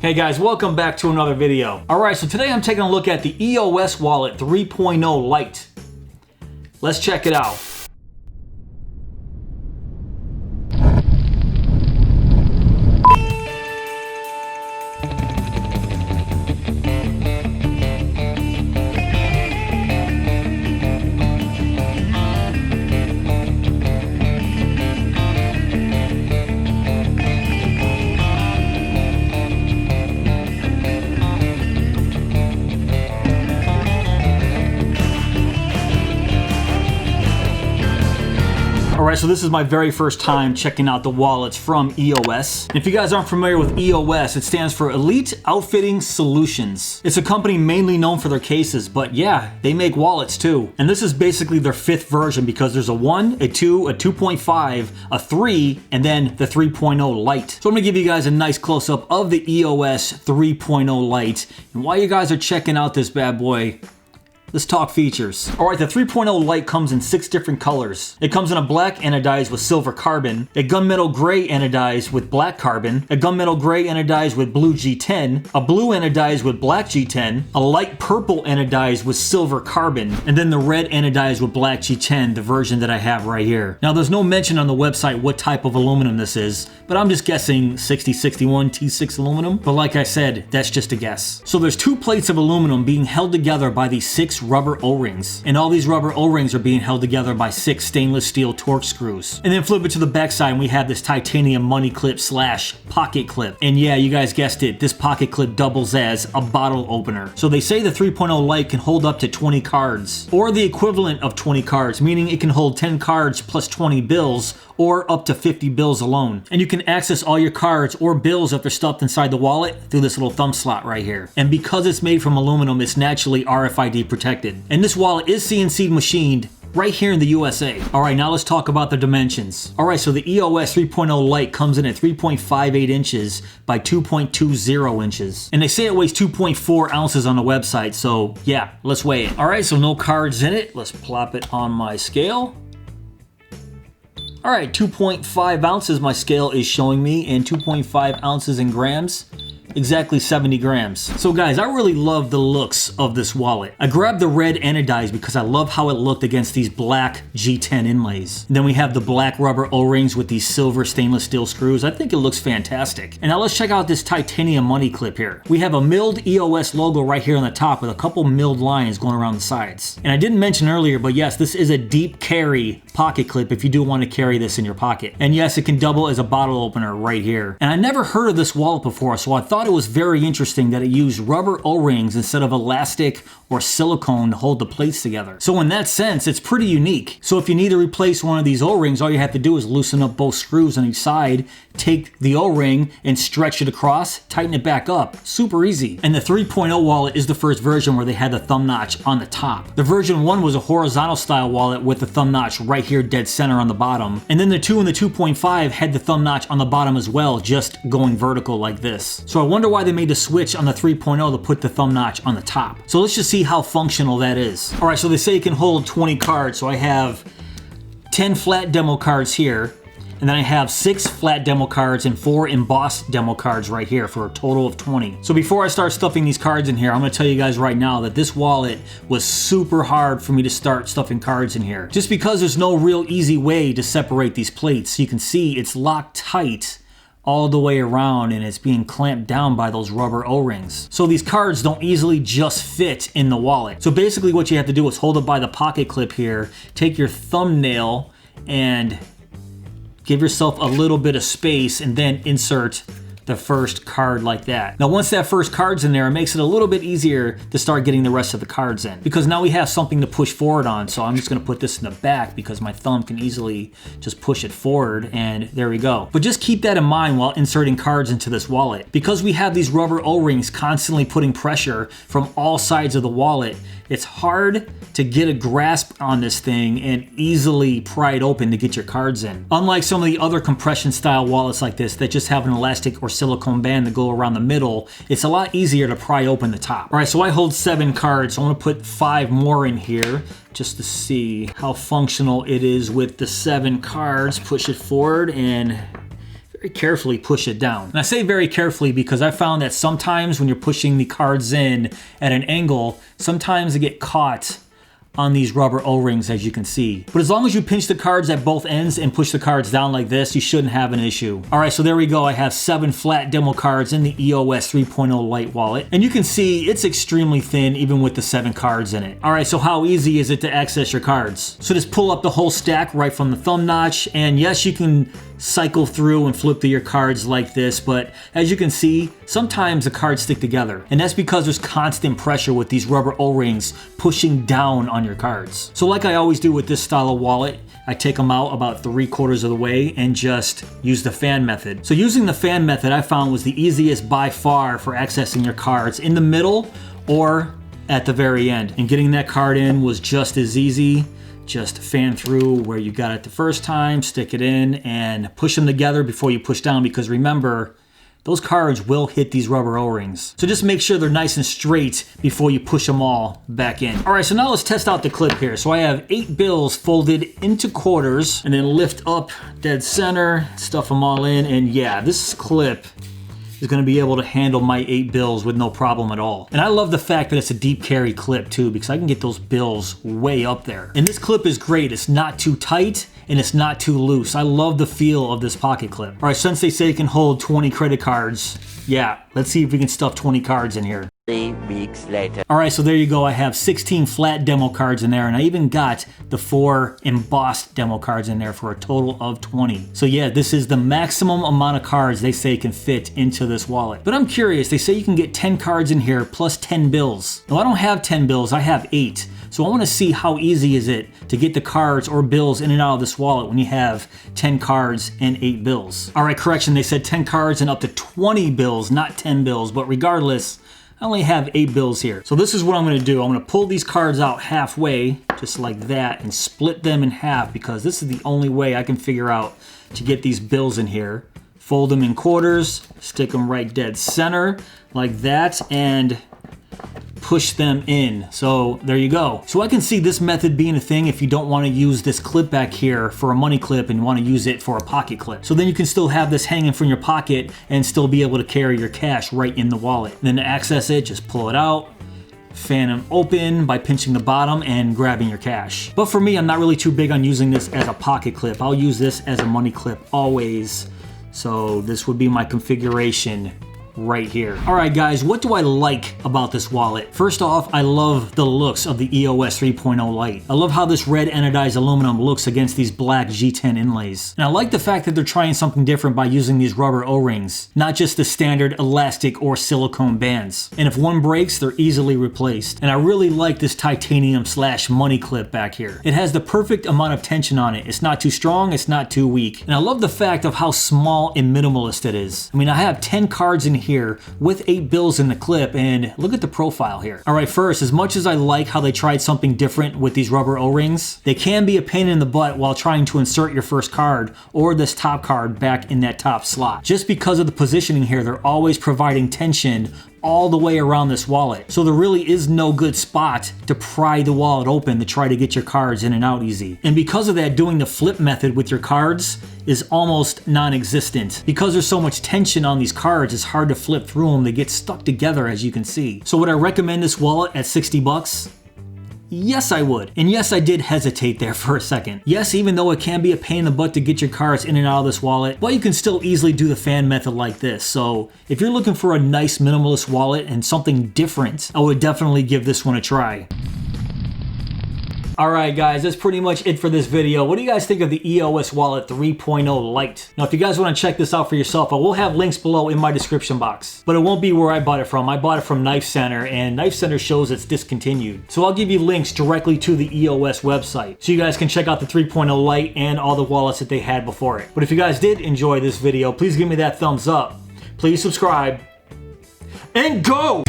Hey guys, welcome back to another video. Alright, so today I'm taking a look at the EOS Wallet 3.0 Lite. Let's check it out. Alright, so this is my very first time checking out the wallets from EOS. And if you guys aren't familiar with EOS, it stands for Elite Outfitting Solutions. It's a company mainly known for their cases, but yeah, they make wallets too. And this is basically their 5th version because there's a 1, a 2, a 2.5, a 3, and then the 3.0 Lite. So I'm gonna give you guys a nice close-up of the EOS 3.0 Lite. And while you guys are checking out this bad boy, let's talk features. Alright, the 3.0 Lite comes in 6 different colors. It comes in a black anodized with silver carbon, a gunmetal gray anodized with black carbon, a gunmetal gray anodized with blue G10, a blue anodized with black G10, a light purple anodized with silver carbon, and then the red anodized with black G10, the version that I have right here. Now there's no mention on the website what type of aluminum this is, but I'm just guessing 6061 T6 aluminum. But like I said, that's just a guess. So there's 2 plates of aluminum being held together by these 6 rubber O-rings, and all these rubber O-rings are being held together by 6 stainless steel Torx screws. And then flip it to the back side and we have this titanium money clip slash pocket clip. And yeah, you guys guessed it, this pocket clip doubles as a bottle opener. So they say the 3.0 Lite can hold up to 20 cards, or the equivalent of 20 cards, meaning it can hold 10 cards plus 20 bills, or up to 50 bills alone. And you can access all your cards or bills if they're stuffed inside the wallet through this little thumb slot right here. And because it's made from aluminum, it's naturally RFID protected. And this wallet is CNC machined right here in the USA. Alright, now let's talk about the dimensions. Alright, so the EOS 3.0 Lite comes in at 3.58 inches by 2.20 inches. And they say it weighs 2.4 ounces on the website, so yeah, let's weigh it. Alright, so no cards in it. Let's plop it on my scale. Alright, 2.5 ounces my scale is showing me, and 2.5 ounces in grams, exactly 70 grams. So guys, I really love the looks of this wallet. I grabbed the red anodized because I love how it looked against these black G10 inlays. And then we have the black rubber O-rings with these silver stainless steel screws. I think it looks fantastic. And now let's check out this titanium money clip here. We have a milled EOS logo right here on the top with a couple milled lines going around the sides. And I didn't mention earlier, but yes, this is a deep carry pocket clip if you do want to carry this in your pocket. And yes, it can double as a bottle opener right here. And I never heard of this wallet before, so I thought it was very interesting that it used rubber O-rings instead of elastic or silicone to hold the plates together. So in that sense, it's pretty unique. So if you need to replace one of these O-rings, all you have to do is loosen up both screws on each side, take the O-ring and stretch it across, tighten it back up. Super easy. And the 3.0 wallet is the first version where they had the thumb notch on the top. The version 1 was a horizontal style wallet with the thumb notch right here dead center on the bottom. And then the 2 and the 2.5 had the thumb notch on the bottom as well, just going vertical like this. So I wonder why they made the switch on the 3.0 to put the thumb notch on the top. So let's just see how functional that is. Alright, so they say it can hold 20 cards, so I have 10 flat demo cards here, and then I have 6 flat demo cards and 4 embossed demo cards right here for a total of 20. So before I start stuffing these cards in here, I'm going to tell you guys right now that this wallet was super hard for me to start stuffing cards in here. Just because there's no real easy way to separate these plates. You can see it's locked tight all the way around and it's being clamped down by those rubber O-rings. So these cards don't easily just fit in the wallet. So basically what you have to do is hold it by the pocket clip here, take your thumbnail and give yourself a little bit of space and then insert the first card like that. Now once that first card's in there, it makes it a little bit easier to start getting the rest of the cards in, because now we have something to push forward on. So I'm just gonna put this in the back because my thumb can easily just push it forward, and there we go. But just keep that in mind while inserting cards into this wallet. Because we have these rubber O-rings constantly putting pressure from all sides of the wallet, it's hard to get a grasp on this thing and easily pry it open to get your cards in. Unlike some of the other compression style wallets like this that just have an elastic or silicone band to go around the middle, it's a lot easier to pry open the top. All right, so I hold 7 cards, so I'm gonna put 5 more in here just to see how functional it is with the 7 cards. Push it forward and very carefully push it down. And I say very carefully because I found that sometimes when you're pushing the cards in at an angle, sometimes they get caught on these rubber O-rings, as you can see. But as long as you pinch the cards at both ends and push the cards down like this, you shouldn't have an issue. All right, so there we go. I have 7 flat demo cards in the EOS 3.0 LITE Wallet. And you can see it's extremely thin even with the 7 cards in it. All right, so how easy is it to access your cards? So just pull up the whole stack right from the thumb notch. And yes, you can cycle through and flip through your cards like this, but as you can see, sometimes the cards stick together. And that's because there's constant pressure with these rubber O-rings pushing down on your cards. So like I always do with this style of wallet, I take them out about 3/4 of the way and just use the fan method. So using the fan method I found was the easiest by far for accessing your cards in the middle or at the very end. And getting that card in was just as easy. Just fan through where you got it the first time, stick it in, and push them together before you push down, because remember, those cards will hit these rubber O-rings. So just make sure they're nice and straight before you push them all back in. All right, so now let's test out the clip here. So I have 8 bills folded into quarters and then lift up dead center, stuff them all in, and yeah, this clip is going to be able to handle my 8 bills with no problem at all. And I love the fact that it's a deep carry clip too, because I can get those bills way up there. And this clip is great. It's not too tight and it's not too loose. I love the feel of this pocket clip. All right, since they say it can hold 20 credit cards, yeah, let's see if we can stuff 20 cards in here. 3 weeks later. All right, so there you go. I have 16 flat demo cards in there, and I even got the 4 embossed demo cards in there for a total of 20. So yeah, this is the maximum amount of cards they say can fit into this wallet. But I'm curious, they say you can get 10 cards in here plus 10 bills. Now I don't have 10 bills, I have 8. So I want to see how easy is it to get the cards or bills in and out of this wallet when you have 10 cards and 8 bills. All right, correction, they said 10 cards and up to 20 bills, not 10 bills, but regardless, I only have 8 bills here. So this is what I'm going to do. I'm going to pull these cards out halfway, just like that, and split them in half, because this is the only way I can figure out to get these bills in here. Fold them in quarters, stick them right dead center, like that, and push them in. So there you go. So I can see this method being a thing if you don't want to use this clip back here for a money clip and you want to use it for a pocket clip. So then you can still have this hanging from your pocket and still be able to carry your cash right in the wallet. And then to access it, just pull it out, fan them open by pinching the bottom and grabbing your cash. But for me, I'm not really too big on using this as a pocket clip. I'll use this as a money clip always. So this would be my configuration right here. All right, guys, what do I like about this wallet? First off, I love the looks of the EOS 3.0 LITE. I love how this red anodized aluminum looks against these black G10 inlays. And I like the fact that they're trying something different by using these rubber O-rings, not just the standard elastic or silicone bands. And if one breaks, they're easily replaced. And I really like this titanium / money clip back here. It has the perfect amount of tension on it. It's not too strong, it's not too weak. And I love the fact of how small and minimalist it is. I mean, I have 10 cards in here with 8 bills in the clip, and look at the profile here. All right, first, as much as I like how they tried something different with these rubber O-rings, they can be a pain in the butt while trying to insert your first card or this top card back in that top slot. Just because of the positioning here, they're always providing tension all the way around this wallet. So there really is no good spot to pry the wallet open to try to get your cards in and out easy. And because of that, doing the flip method with your cards is almost non-existent. Because there's so much tension on these cards, it's hard to flip through them. They get stuck together, as you can see. So would I recommend this wallet at 60 bucks? Yes, I would. And yes, I did hesitate there for a second. Yes, even though it can be a pain in the butt to get your cards in and out of this wallet, but you can still easily do the fan method like this. So if you're looking for a nice minimalist wallet and something different, I would definitely give this one a try. Alright guys, that's pretty much it for this video. What do you guys think of the EOS Wallet 3.0 LITE? Now if you guys want to check this out for yourself, I will have links below in my description box. But it won't be where I bought it from. I bought it from Knife Center, and Knife Center shows it's discontinued. So I'll give you links directly to the EOS website, so you guys can check out the 3.0 LITE and all the wallets that they had before it. But if you guys did enjoy this video, please give me that thumbs up. Please subscribe. And go!